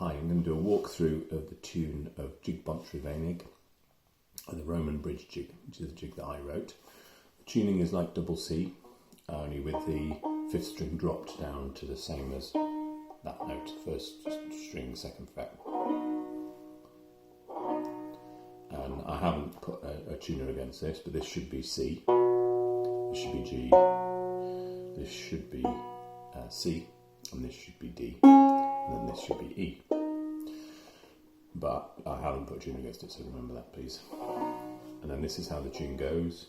Hi, I'm going to do a walkthrough of the tune of Jig Bont Rufeinig and the Roman Bridge Jig, which is a jig that I wrote. The tuning is like double C, only with the 5th string dropped down to the same as that note, first string, 2nd fret. And I haven't put a tuner against this, but this should be C, this should be G, this should be C, and this should be D, and then this should be E. But I haven't put a tune against it, so remember that please. And then this is how the tune goes.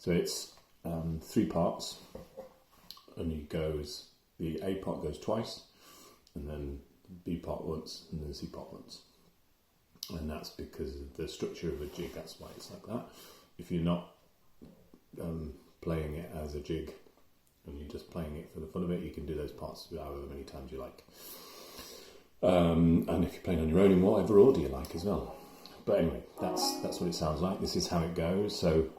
So it's 3 parts, and the A part goes twice, and then the B part once, and then the C part once. And that's because of the structure of a jig, that's why it's like that. If you're not playing it as a jig, and you're just playing it for the fun of it, you can do those parts however many times you like. And if you're playing on your own in whatever order you like as well. But anyway, that's what it sounds like. This is how it goes. So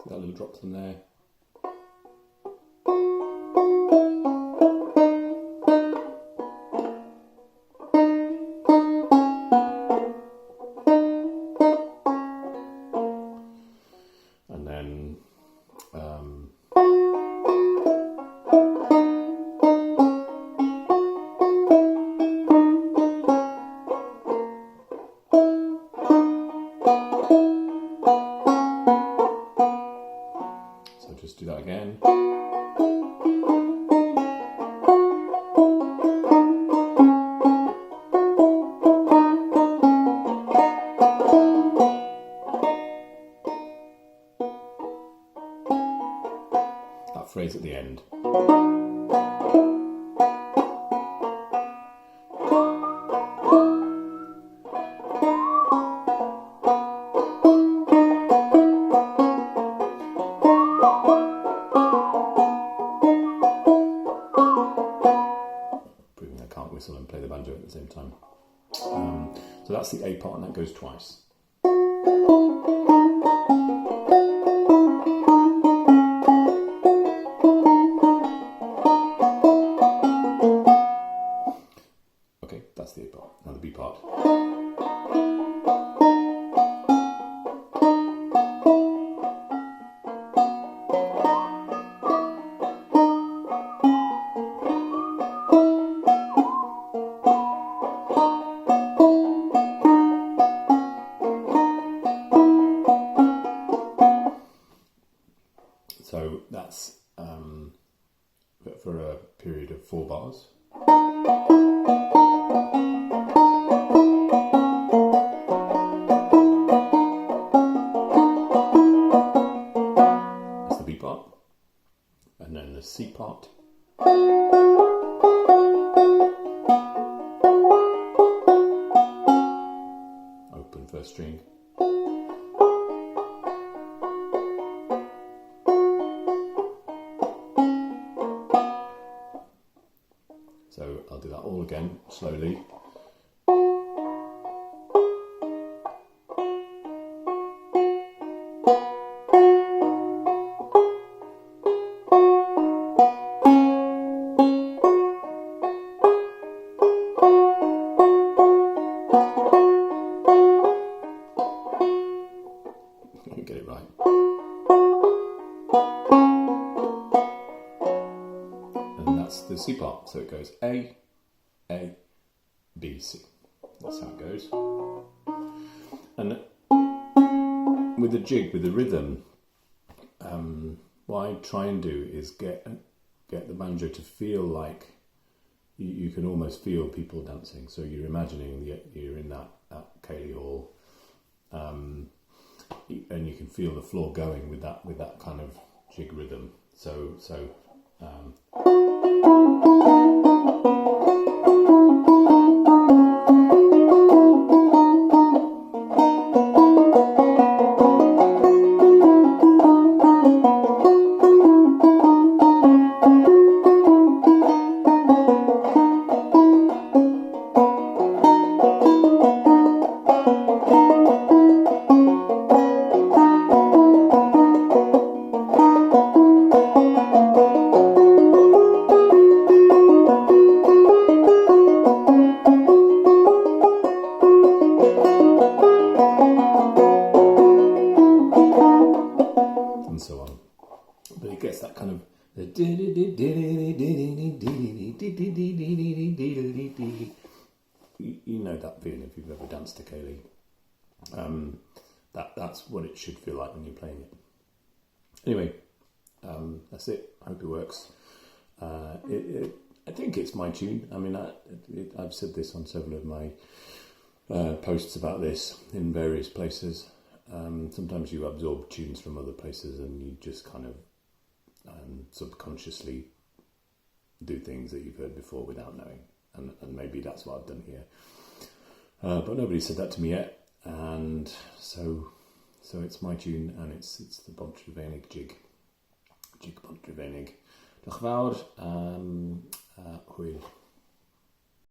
that little drop from there. And then so just do that again. That phrase at the end. Proving I can't whistle and play the banjo at the same time. So that's the A part, and that goes twice. Okay, that's the A part. Now the B part. So that's for a period of 4 bars. That's the B part. And then the C part. Open 1st string. So I'll do that all again, slowly. Get it right. And that's the C part. So it goes A, B, C. That's how it goes. And with the jig, with the rhythm, what I try and do is get the banjo to feel like you can almost feel people dancing. So you're imagining you're in that ceilidh hall, and you can feel the floor going with that kind of jig rhythm. So and so on. But it gets that kind of you know that feeling if you've ever danced to ceilidh. That's what it should feel like when you're playing it. Anyway, that's it. I hope it works. I think it's my tune. I mean, I've said this on several of my posts about this in various places. Sometimes you absorb tunes from other places and you just kind of subconsciously do things that you've heard before without knowing. And maybe that's what I've done here. But nobody said that to me yet. And so it's my tune, and it's the Bont Rufeinig Jig. Jig Bont Rufeinig. Diolch yn fawr. Hwyl.